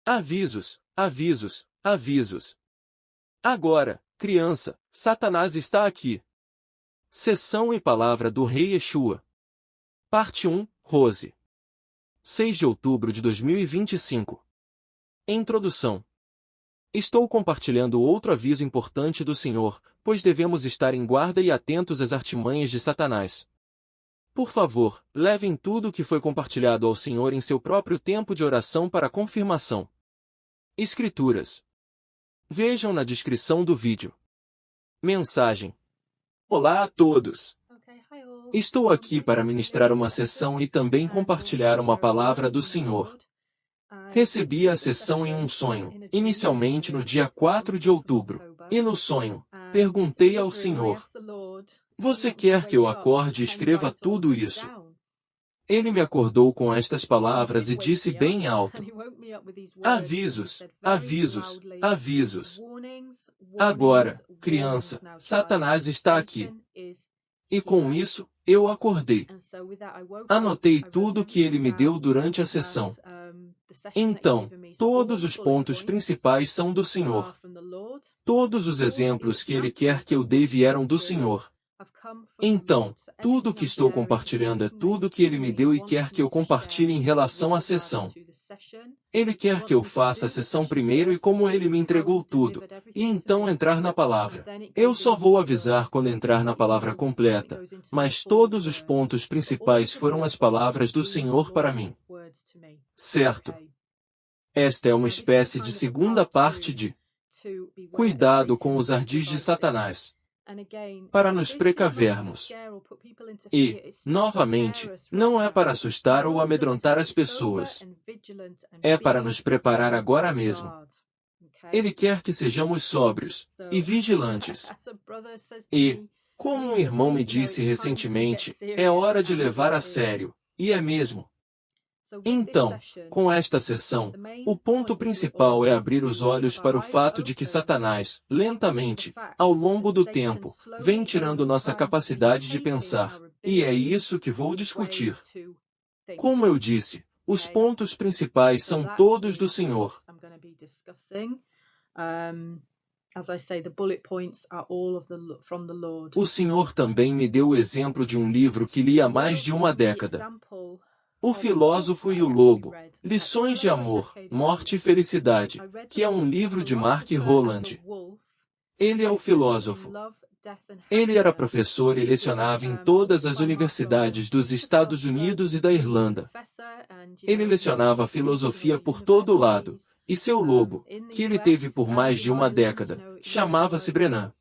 Avisos, avisos, avisos. Agora, criança, Satanás está aqui. Sessão e Palavra do Rei Yeshua. Parte 1, Rose. 6 de outubro de 2025. Introdução. Estou compartilhando outro aviso importante do Senhor, pois devemos estar em guarda e atentos às artimanhas de Satanás. Por favor, levem tudo o que foi compartilhado ao Senhor em seu próprio tempo de oração para confirmação. Escrituras. Vejam na descrição do vídeo. Mensagem. Olá a todos. Estou aqui para ministrar uma sessão e também compartilhar uma palavra do Senhor. Recebi a sessão em um sonho, inicialmente no dia 4 de outubro, e no sonho, perguntei ao Senhor: você quer que eu acorde e escreva tudo isso? Ele me acordou com estas palavras e disse bem alto: avisos, avisos, avisos. Agora, criança, Satanás está aqui. E com isso, eu acordei. Anotei tudo o que ele me deu durante a sessão. Então, todos os pontos principais são do Senhor. Todos os exemplos que ele quer que eu dê vieram do Senhor. Então, tudo o que estou compartilhando é tudo que ele me deu e quer que eu compartilhe em relação à sessão. Ele quer que eu faça a sessão primeiro e como ele me entregou tudo, e então entrar na palavra. Eu só vou avisar quando entrar na palavra completa, mas todos os pontos principais foram as palavras do Senhor para mim. Certo? Esta é uma espécie de segunda parte de Cuidado com os ardis de Satanás. Para nos precavermos. E, novamente, não é para assustar ou amedrontar as pessoas. É para nos preparar agora mesmo. Ele quer que sejamos sóbrios e vigilantes. E, como um irmão me disse recentemente, é hora de levar a sério, e é mesmo. Então, com esta sessão, o ponto principal é abrir os olhos para o fato de que Satanás, lentamente, ao longo do tempo, vem tirando nossa capacidade de pensar, e é isso que vou discutir. Como eu disse, os pontos principais são todos do Senhor. O Senhor também me deu o exemplo de um livro que li há mais de uma década. O Filósofo e o Lobo, Lições de Amor, Morte e Felicidade, que é um livro de Mark Holland. Ele é o filósofo. Ele era professor e lecionava em todas as universidades dos Estados Unidos e da Irlanda. Ele lecionava filosofia por todo lado, e seu lobo, que ele teve por mais de uma década, chamava-se Brennan.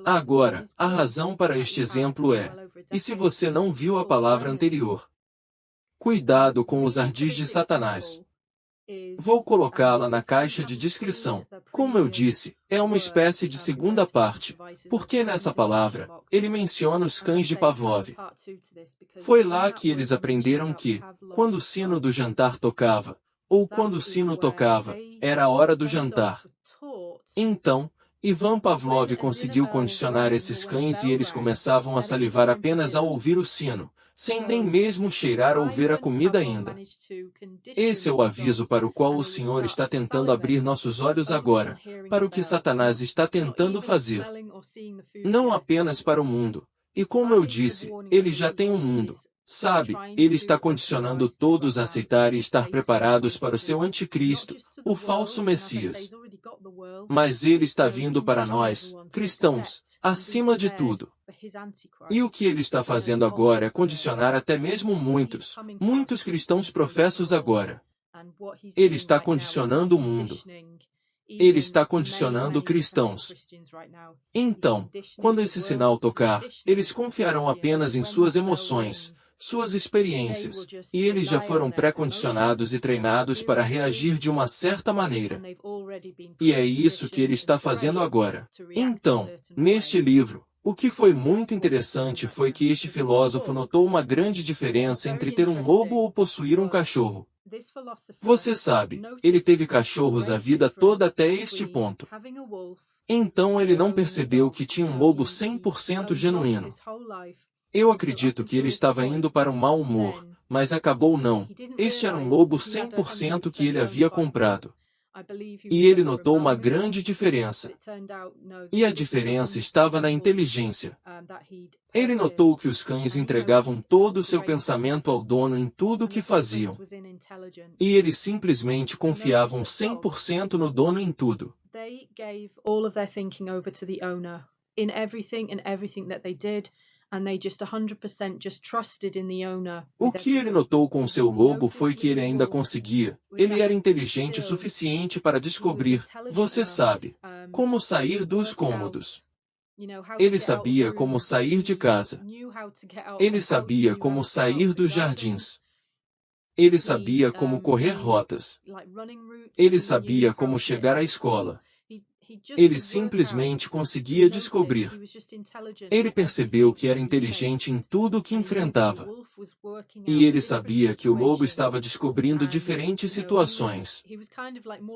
Agora, a razão para este exemplo é: e se você não viu a palavra anterior? Cuidado com os ardis de Satanás. Vou colocá-la na caixa de descrição. Como eu disse, é uma espécie de segunda parte, porque nessa palavra, ele menciona os cães de Pavlov. Foi lá que eles aprenderam que, quando o sino do jantar tocava, ou quando o sino tocava, era a hora do jantar. Então, Ivan Pavlov conseguiu condicionar esses cães e eles começavam a salivar apenas ao ouvir o sino, sem nem mesmo cheirar ou ver a comida ainda. Esse é o aviso para o qual o Senhor está tentando abrir nossos olhos agora, para o que Satanás está tentando fazer. Não apenas para o mundo. E como eu disse, ele já tem um mundo. Sabe, ele está condicionando todos a aceitar e estar preparados para o seu anticristo, o falso Messias. Mas ele está vindo para nós, cristãos, acima de tudo. E o que ele está fazendo agora é condicionar até mesmo muitos cristãos professos agora. Ele está condicionando o mundo. Ele está condicionando cristãos. Então, quando esse sinal tocar, eles confiarão apenas em suas emoções, suas experiências, e eles já foram pré-condicionados e treinados para reagir de uma certa maneira. E é isso que ele está fazendo agora. Então, neste livro, o que foi muito interessante foi que este filósofo notou uma grande diferença entre ter um lobo ou possuir um cachorro. Você sabe, ele teve cachorros a vida toda até este ponto. Então ele não percebeu que tinha um lobo 100% genuíno. Eu acredito que ele estava indo para um mau humor, mas acabou não. Este era um lobo 100% que ele havia comprado. E ele notou uma grande diferença. E a diferença estava na inteligência. Ele notou que os cães entregavam todo o seu pensamento ao dono em tudo o que faziam. E eles simplesmente confiavam 100% no dono em tudo. O que ele notou com seu lobo foi que ele ainda conseguia. Ele era inteligente o suficiente para descobrir, você sabe, como sair dos cômodos. Ele sabia como sair de casa. Ele sabia como sair dos jardins. Ele sabia como correr rotas. Ele sabia como chegar à escola. Ele simplesmente conseguia descobrir. Ele percebeu que era inteligente em tudo o que enfrentava. E ele sabia que o lobo estava descobrindo diferentes situações.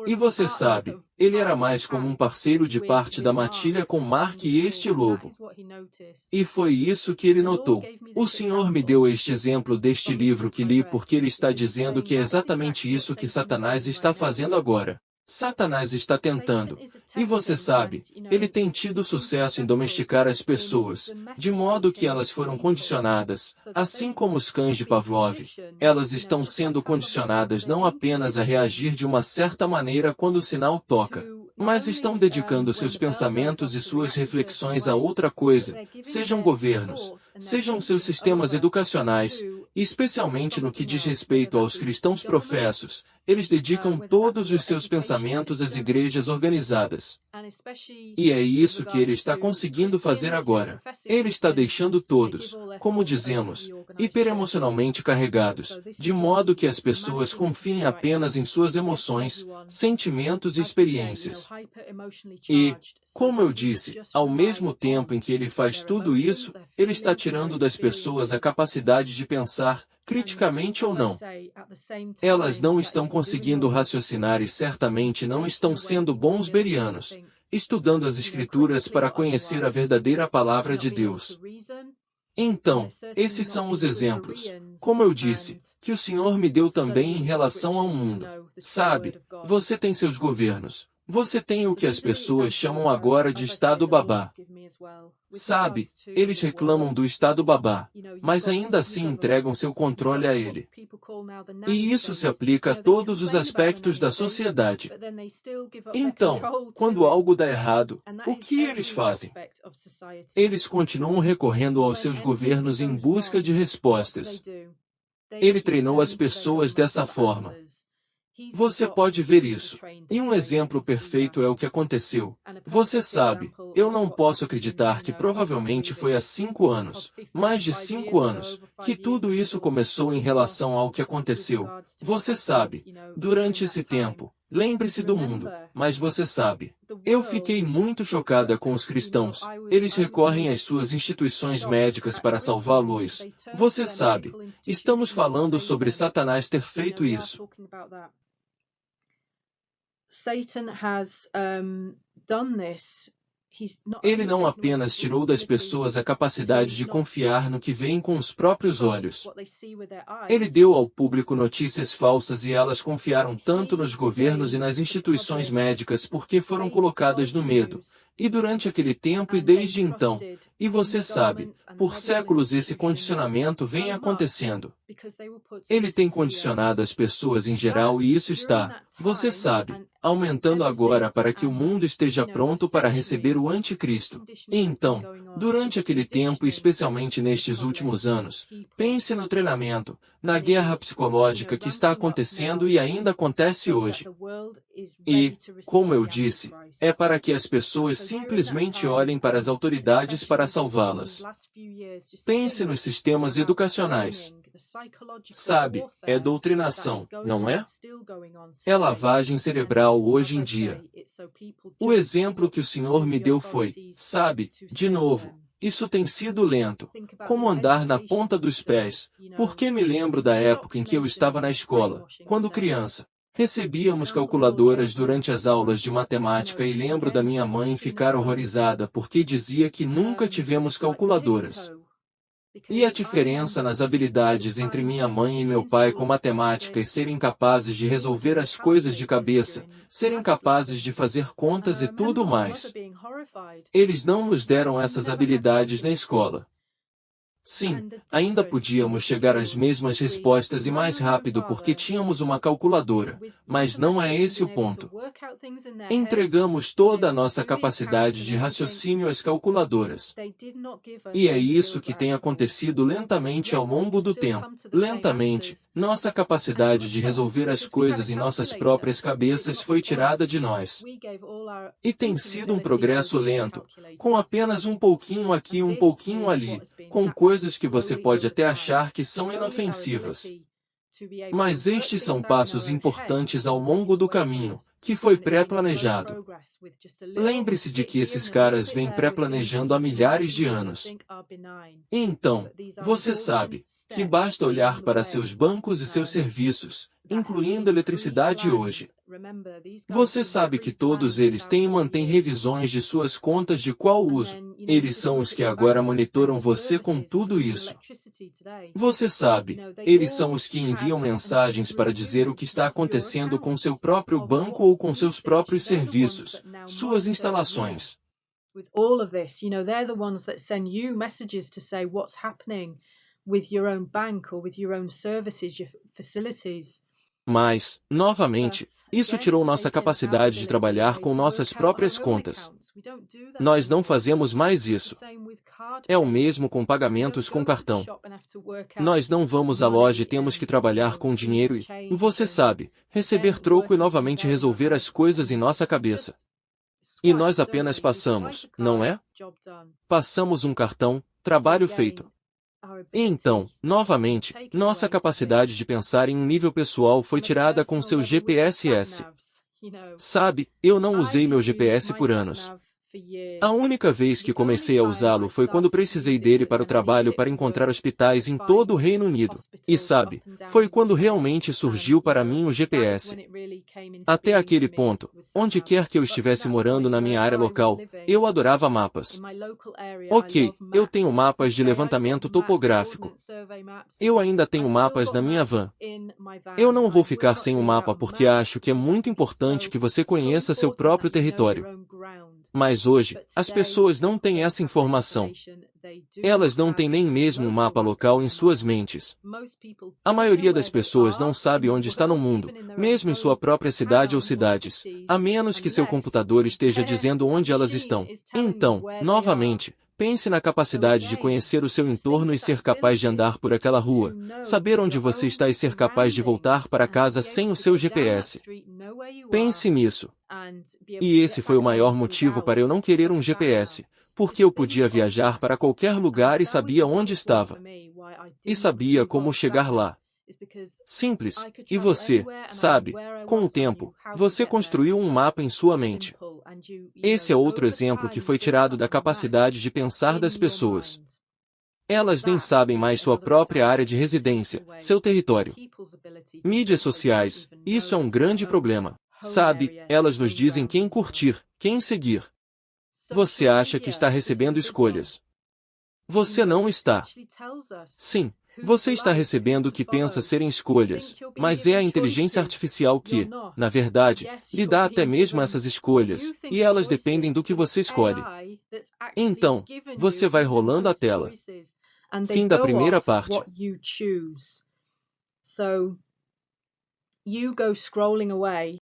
E você sabe, ele era mais como um parceiro de parte da matilha com Mark e este lobo. E foi isso que ele notou. O Senhor me deu este exemplo deste livro que li porque ele está dizendo que é exatamente isso que Satanás está fazendo agora. Satanás está tentando. E você sabe, ele tem tido sucesso em domesticar as pessoas, de modo que elas foram condicionadas, assim como os cães de Pavlov. Elas estão sendo condicionadas não apenas a reagir de uma certa maneira quando o sinal toca, mas estão dedicando seus pensamentos e suas reflexões a outra coisa, sejam governos, sejam seus sistemas educacionais, e especialmente no que diz respeito aos cristãos professos, eles dedicam todos os seus pensamentos às igrejas organizadas. E é isso que ele está conseguindo fazer agora. Ele está deixando todos, como dizemos, hiperemocionalmente carregados, de modo que as pessoas confiem apenas em suas emoções, sentimentos e experiências. E, como eu disse, ao mesmo tempo em que ele faz tudo isso, ele está tirando das pessoas a capacidade de pensar, criticamente ou não. Elas não estão conseguindo raciocinar e certamente não estão sendo bons berianos, estudando as Escrituras para conhecer a verdadeira palavra de Deus. Então, esses são os exemplos, como eu disse, que o Senhor me deu também em relação ao mundo. Sabe, você tem seus governos. Você tem o que as pessoas chamam agora de Estado Babá. Sabe, eles reclamam do Estado Babá, mas ainda assim entregam seu controle a ele. E isso se aplica a todos os aspectos da sociedade. Então, quando algo dá errado, o que eles fazem? Eles continuam recorrendo aos seus governos em busca de respostas. Ele treinou as pessoas dessa forma. Você pode ver isso. E um exemplo perfeito é o que aconteceu. Você sabe, eu não posso acreditar que provavelmente foi há 5 anos, mais de 5 anos, que tudo isso começou em relação ao que aconteceu. Você sabe, durante esse tempo, lembre-se do mundo, mas você sabe. Eu fiquei muito chocada com os cristãos. Eles recorrem às suas instituições médicas para salvá-los. Você sabe, estamos falando sobre Satanás ter feito isso. Ele não apenas tirou das pessoas a capacidade de confiar no que veem com os próprios olhos. Ele deu ao público notícias falsas e elas confiaram tanto nos governos e nas instituições médicas porque foram colocadas no medo. E durante aquele tempo e desde então, e você sabe, por séculos esse condicionamento vem acontecendo. Ele tem condicionado as pessoas em geral e isso está, você sabe, aumentando agora para que o mundo esteja pronto para receber o anticristo. E então, durante aquele tempo e especialmente nestes últimos anos, pense no treinamento, na guerra psicológica que está acontecendo e ainda acontece hoje. E, como eu disse, é para que as pessoas simplesmente olhem para as autoridades para salvá-las. Pense nos sistemas educacionais. Sabe, é doutrinação, não é? É lavagem cerebral hoje em dia. O exemplo que o Senhor me deu foi, sabe, de novo, isso tem sido lento, como andar na ponta dos pés, porque me lembro da época em que eu estava na escola, quando criança. Recebíamos calculadoras durante as aulas de matemática e lembro da minha mãe ficar horrorizada porque dizia que nunca tivemos calculadoras. E a diferença nas habilidades entre minha mãe e meu pai com matemática e serem capazes de resolver as coisas de cabeça, serem capazes de fazer contas e tudo mais. Eles não nos deram essas habilidades na escola. Sim, ainda podíamos chegar às mesmas respostas e mais rápido porque tínhamos uma calculadora, mas não é esse o ponto. Entregamos toda a nossa capacidade de raciocínio às calculadoras. E é isso que tem acontecido lentamente ao longo do tempo. Lentamente, nossa capacidade de resolver as coisas em nossas próprias cabeças foi tirada de nós. E tem sido um progresso lento, com apenas um pouquinho aqui e um pouquinho ali, com coisas que você pode até achar que são inofensivas. Mas estes são passos importantes ao longo do caminho, que foi pré-planejado. Lembre-se de que esses caras vêm pré-planejando há milhares de anos. Então, você sabe que basta olhar para seus bancos e seus serviços, incluindo eletricidade hoje. Você sabe que todos eles têm e mantêm revisões de suas contas de qual uso. Eles são os que agora monitoram você com tudo isso. Você sabe, eles são os que enviam mensagens para dizer o que está acontecendo com seu próprio banco ou com seus próprios serviços, suas instalações. With all of this, they're the ones that send you messages to say what's happening with your own bank or with your own services, your facilities. Mas, novamente, isso tirou nossa capacidade de trabalhar com nossas próprias contas. Nós não fazemos mais isso. É o mesmo com pagamentos com cartão. Nós não vamos à loja e temos que trabalhar com dinheiro e, você sabe, receber troco e novamente resolver as coisas em nossa cabeça. E nós apenas passamos, não é? Passamos um cartão, trabalho feito. E então, novamente, nossa capacidade de pensar em um nível pessoal foi tirada com seu GPS-S. Sabe, eu não usei meu GPS por anos. A única vez que comecei a usá-lo foi quando precisei dele para o trabalho para encontrar hospitais em todo o Reino Unido. E sabe, foi quando realmente surgiu para mim o GPS. Até aquele ponto, onde quer que eu estivesse morando na minha área local, eu adorava mapas. Ok, eu tenho mapas de levantamento topográfico. Eu ainda tenho mapas na minha van. Eu não vou ficar sem um mapa porque acho que é muito importante que você conheça seu próprio território. Mas hoje, as pessoas não têm essa informação. Elas não têm nem mesmo um mapa local em suas mentes. A maioria das pessoas não sabe onde está no mundo, mesmo em sua própria cidade ou cidades, a menos que seu computador esteja dizendo onde elas estão. Então, novamente, pense na capacidade de conhecer o seu entorno e ser capaz de andar por aquela rua, saber onde você está e ser capaz de voltar para casa sem o seu GPS. Pense nisso. E esse foi o maior motivo para eu não querer um GPS, porque eu podia viajar para qualquer lugar e sabia onde estava. E sabia como chegar lá. Simples. E você, sabe, com o tempo, você construiu um mapa em sua mente. Esse é outro exemplo que foi tirado da capacidade de pensar das pessoas. Elas nem sabem mais sua própria área de residência, seu território. Mídias sociais, isso é um grande problema. Sabe, elas nos dizem quem curtir, quem seguir. Você acha que está recebendo escolhas. Você não está. Sim, você está recebendo o que pensa serem escolhas, mas é a inteligência artificial que, na verdade, lhe dá até mesmo essas escolhas, e elas dependem do que você escolhe. Então, você vai rolando a tela. Fim da primeira parte. You go scrolling away